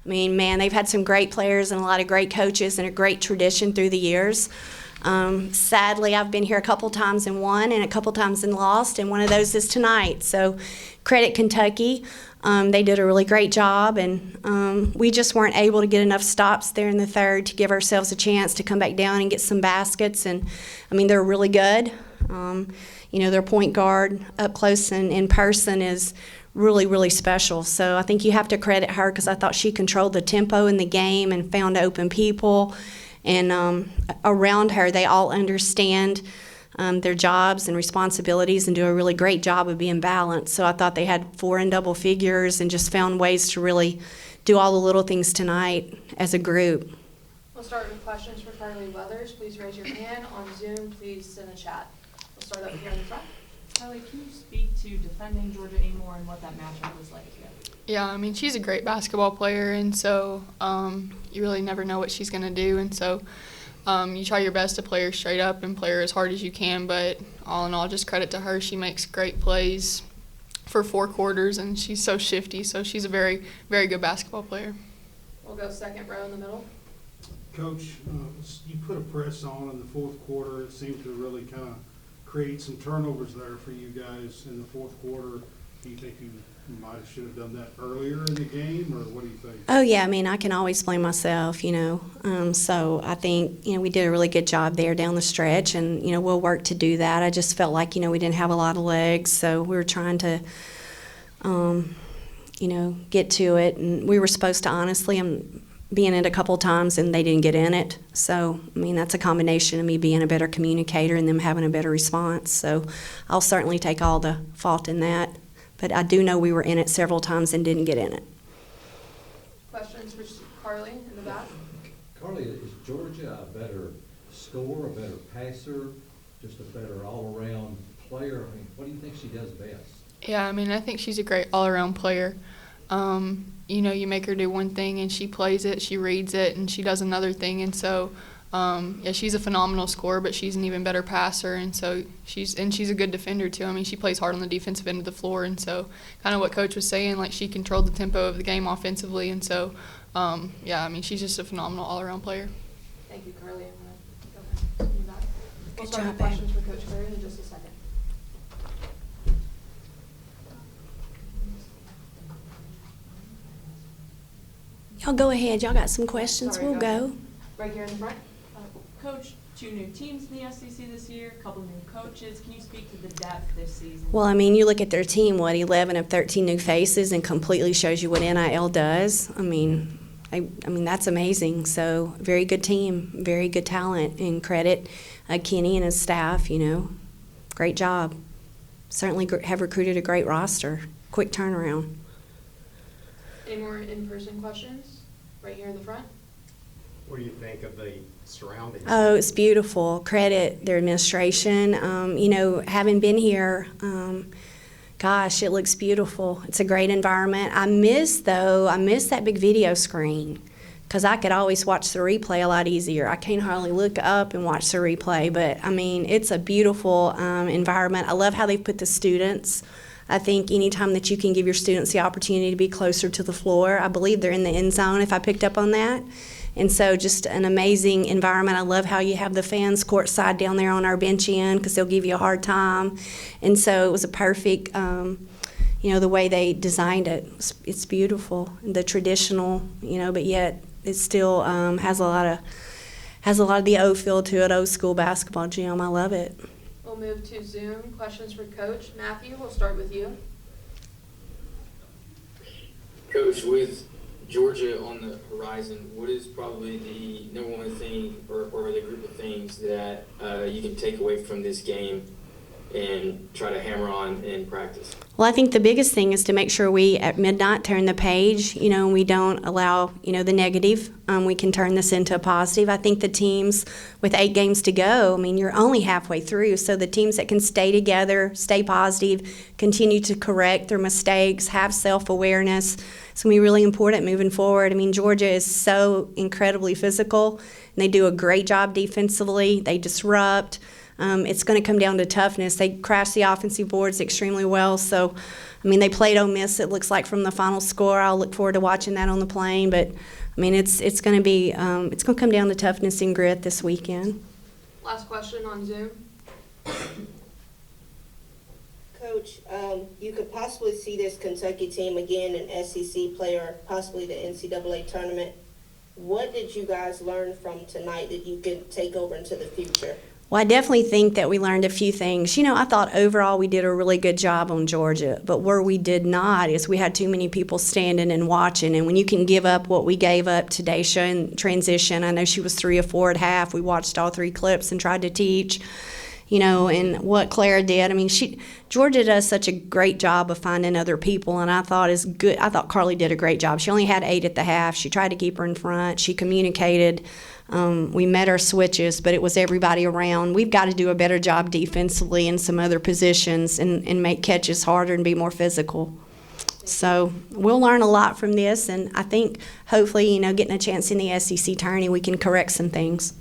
I mean, man, they've had some great players and a lot of great coaches and a great tradition through the years. Sadly, I've been here a couple times and won and a couple times and lost, and one of those is tonight. So credit Kentucky. They did a really great job, and we just weren't able to get enough stops there in the third to give ourselves a chance to come back down and get some baskets. And, I mean, they're really good. Their point guard up close and in person is really, really special. So I think you have to credit her because I thought she controlled the tempo in the game and found open people. And around her, they all understand their jobs and responsibilities and do a really great job of being balanced. So I thought they had 4 in double figures and just found ways to really do all the little things tonight as a group. We'll start with questions for Carly Weathers. Please raise your hand. On Zoom, please send a chat. We'll start up here in the front. Carly, can you speak to defending Georgia Amore and what that matchup was like here? Yeah, I mean, she's a great basketball player, and so you really never know what she's going to do. And so you try your best to play her straight up and play her as hard as you can, but all in all, just credit to her. She makes great plays for 4 quarters, and she's so shifty, so she's a very, very good basketball player. We'll go second row in the middle. Coach, you put a press on in the fourth quarter. It seemed to really kind of create some turnovers there for you guys in the fourth quarter. Do you think you should have done that earlier in the game, or what do you think? Oh, yeah, I mean, I can always blame myself, So I think, we did a really good job there down the stretch, and, we'll work to do that. I just felt like, we didn't have a lot of legs, so we were trying to, get to it. And we were supposed to, honestly, be in it a couple times, and they didn't get in it. So, I mean, that's a combination of me being a better communicator and them having a better response. So I'll certainly take all the fault in that. But I do know we were in it several times and didn't get in it. Questions for Carly in the back? Carly, is Georgia a better scorer, a better passer, just a better all-around player? I mean, what do you think she does best? Yeah, I mean, I think she's a great all-around player. You make her do one thing and she plays it, she reads it, and she does another thing. And so, she's a phenomenal scorer, but she's an even better passer. And so she's a good defender too. I mean, she plays hard on the defensive end of the floor. And so, kind of what Coach was saying, like she controlled the tempo of the game offensively. And so, I mean, she's just a phenomenal all-around player. Thank you, Carly. I'm going to go back. We'll start with job, questions for Coach Clary in just a second. Y'all go ahead. Y'all got some questions. Sorry, We'll go. Right here in the front. Coach, 2 new teams in the SEC this year, a couple new coaches. Can you speak to the depth this season? Well, I mean, you look at their team, 11 of 13 new faces, and completely shows you what NIL does. I mean, that's amazing. So, very good team, very good talent, and credit Kenny and his staff, Great job. Certainly have recruited a great roster. Quick turnaround. Any more in-person questions? Right here in the front. What do you think of the surroundings? Oh, it's beautiful. Credit their administration. Having been here, gosh, it looks beautiful. It's a great environment. I miss that big video screen because I could always watch the replay a lot easier. I can't hardly look up and watch the replay, but, I mean, it's a beautiful environment. I love how they put the students. I think anytime that you can give your students the opportunity to be closer to the floor, I believe they're in the end zone if I picked up on that. And so just an amazing environment. I love how you have the fans courtside down there on our bench end because they'll give you a hard time. And so it was a perfect, the way they designed it. It's beautiful, the traditional, but yet it still has a lot of the old feel to it, old school basketball gym. I love it. We'll move to Zoom. Questions for Coach. Matthew, we'll start with you. Coach, with Georgia on the horizon, what is probably the number one thing or the group of things that you can take away from this game and try to hammer on in practice? Well, I think the biggest thing is to make sure we, at midnight, turn the page, and we don't allow, the negative. We can turn this into a positive. I think the teams with 8 games to go, I mean, you're only halfway through, so the teams that can stay together, stay positive, continue to correct their mistakes, have self-awareness, it's going to be really important moving forward. I mean, Georgia is so incredibly physical, and they do a great job defensively. They disrupt. It's going to come down to toughness. They crash the offensive boards extremely well. So I mean, they played Ole Miss, it looks like, from the final score. I'll look forward to watching that on the plane. But, I mean, it's going to be it's going to come down to toughness and grit this weekend. Last question on Zoom. Coach, you could possibly see this Kentucky team again, an SEC player, possibly the NCAA tournament. What did you guys learn from tonight that you could take over into the future? Well, I definitely think that we learned a few things. You know, I thought overall we did a really good job on Georgia, but where we did not is we had too many people standing and watching. And when you can give up what we gave up to Daisha in transition, I know she was 3 or 4 at half. We watched all 3 clips and tried to teach, you know, and what Clara did. I mean, Georgia does such a great job of finding other people, and I thought Carly did a great job. She only had 8 at the half. She tried to keep her in front. She communicated. We met our switches, but it was everybody around. We've got to do a better job defensively in some other positions and make catches harder and be more physical. So we'll learn a lot from this, and I think hopefully, you know, getting a chance in the SEC tourney, we can correct some things.